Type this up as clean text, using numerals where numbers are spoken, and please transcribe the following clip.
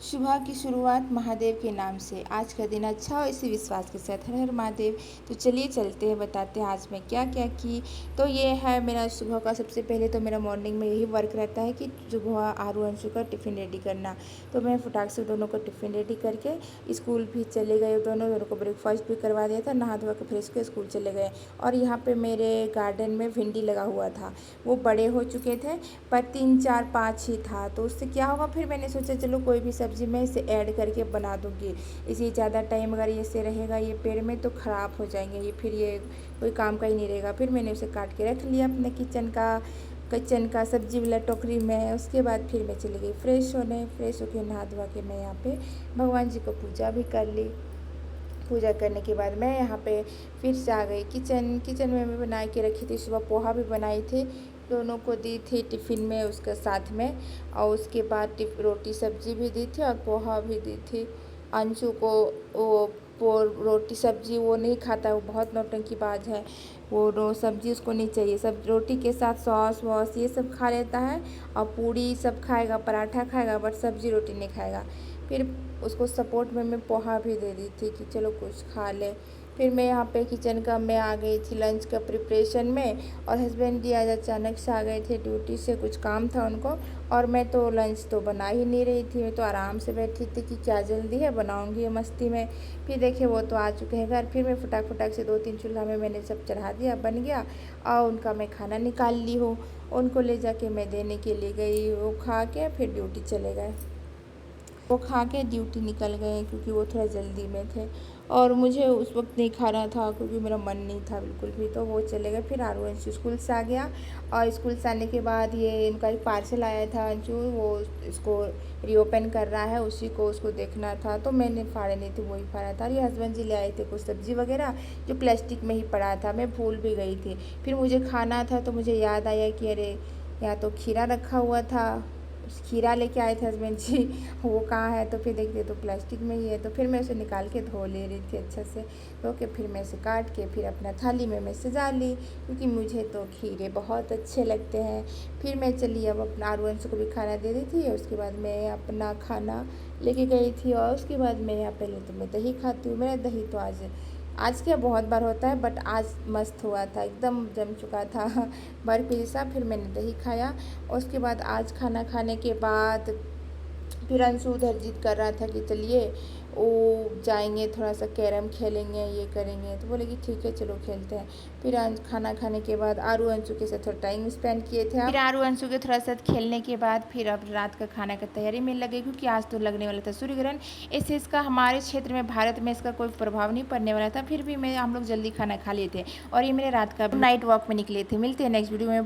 सुबह की शुरुआत महादेव के नाम से। आज का दिन अच्छा हो इसी विश्वास के साथ। हर हर महादेव। तो चलिए चलते हैं, बताते हैं आज मैं क्या क्या की। तो ये है मेरा सुबह का। सबसे पहले तो मेरा मॉर्निंग में यही वर्क रहता है कि सुबह आरू अंशु का टिफ़िन रेडी करना। तो मैं फटाक से दोनों को टिफ़िन रेडी करके स्कूल भी चले गए। दोनों को ब्रेकफास्ट भी करवा दिया था, नहा धोवा के फ्रेश के स्कूल चले गए। और यहाँ पर मेरे गार्डन में भिंडी लगा हुआ था, वो बड़े हो चुके थे पर 3 4 5 ही था। तो उससे क्या होगा, फिर मैंने सोचा चलो कोई भी सब्ज़ी मैं इसे ऐड करके बना दूँगी। इसे ज़्यादा टाइम अगर ऐसे रहेगा ये पेड़ में तो ख़राब हो जाएंगे, ये फिर ये कोई काम का ही नहीं रहेगा। फिर मैंने उसे काट के रख लिया अपने किचन का सब्जी वाला टोकरी में। उसके बाद फिर मैं चली गई फ्रेश होने। फ्रेश होकर नहा धोवा के मैं यहाँ पे भगवान जी को पूजा भी कर ली। पूजा करने के बाद मैं यहाँ पे फिर से आ गई किचन में मैं बना के रखी थी। सुबह पोहा भी बनाई थी, दोनों को दी थी टिफ़िन में उसके साथ में। और उसके बाद रोटी सब्जी भी दी थी और पोहा भी दी थी। अंशु को वो रोटी सब्जी वो नहीं खाता, वो बहुत नौटंकीबाज है। वो सब्जी उसको नहीं चाहिए, सब रोटी के साथ सॉस वॉस ये सब खा लेता है। और पूड़ी सब खाएगा, पराठा खाएगा, बट सब्जी रोटी नहीं खाएगा। फिर उसको सपोर्ट में मैं पोहा भी दे दी थी कि चलो कुछ खा ले। फिर मैं यहाँ पे किचन का मैं आ गई थी लंच का प्रिपरेशन में। और हस्बैंड जी आज अचानक से आ गए थे ड्यूटी से, कुछ काम था उनको। और मैं तो लंच तो बना ही नहीं रही थी, मैं तो आराम से बैठी थी कि क्या जल्दी है, बनाऊंगी मस्ती में। फिर देखिए वो तो आ चुके हैं घर। फिर मैं फटाक से 2-3 चूल्हा में मैंने सब चढ़ा दिया, बन गया। और उनका मैं खाना निकाल ली हूँ, उनको ले जाके मैं देने के लिए गई। वो खा के फिर ड्यूटी चले गए। वो खा के ड्यूटी निकल गए क्योंकि वो थोड़ा जल्दी में थे। और मुझे उस वक्त नहीं खाना था क्योंकि मेरा मन नहीं था बिल्कुल भी। तो वो चले गए। फिर आरू अंशु स्कूल से आ गया। और स्कूल से आने के बाद ये इनका एक पार्सल आया था, अंशु वो इसको रीओपन कर रहा है, उसी को उसको देखना था। तो मैंने फाड़े नहीं थे, वही फाड़ा था। और ये हस्बैंड जी ले आए थे कुछ सब्ज़ी वगैरह जो प्लास्टिक में ही पड़ा था, मैं भूल भी गई थी। फिर मुझे खाना था तो मुझे याद आया कि अरे यहाँ तो खीरा रखा हुआ था, खीरा लेके आए थे हस्बैंड जी, वो कहाँ है। तो फिर देखते तो प्लास्टिक में ही है। तो फिर मैं उसे निकाल के धो ले रही थी अच्छे से। धो के फिर मैं उसे काट के फिर अपना थाली में मैं सजा ली, क्योंकि मुझे तो खीरे बहुत अच्छे लगते हैं। फिर मैं चली अब अपना आरू अंशु को भी खाना दे दी थी। उसके बाद मैं अपना खाना लेके गई थी। और उसके बाद मैं यहाँ पहले तो मैं दही खाती हूँ। मेरा दही तो आज क्या बहुत बार होता है, बट आज मस्त हुआ था, एकदम जम चुका था बर्फी जैसा। फिर मैंने दही खाया। उसके बाद आज खाना खाने के बाद फिर अंशु उधर जिद कर रहा था कि चलिए वो जाएंगे, थोड़ा सा कैरम खेलेंगे, ये करेंगे। तो बोले कि ठीक है चलो खेलते हैं। फिर खाना खाने के बाद आरू अंशु के साथ थोड़ा टाइम स्पेंड किए थे। फिर आरू अंशु के थोड़ा साथ खेलने के बाद फिर अब रात का खाना का तैयारी में लगे, क्योंकि आज तो लगने वाला था सूर्य ग्रहण। इससे इसका हमारे क्षेत्र में भारत में इसका कोई प्रभाव नहीं पड़ने वाला था। फिर भी हम लोग जल्दी खाना खा लिए थे। और ये मेरे रात का नाइट वॉक में निकले थे। मिलते हैं नेक्स्ट वीडियो में।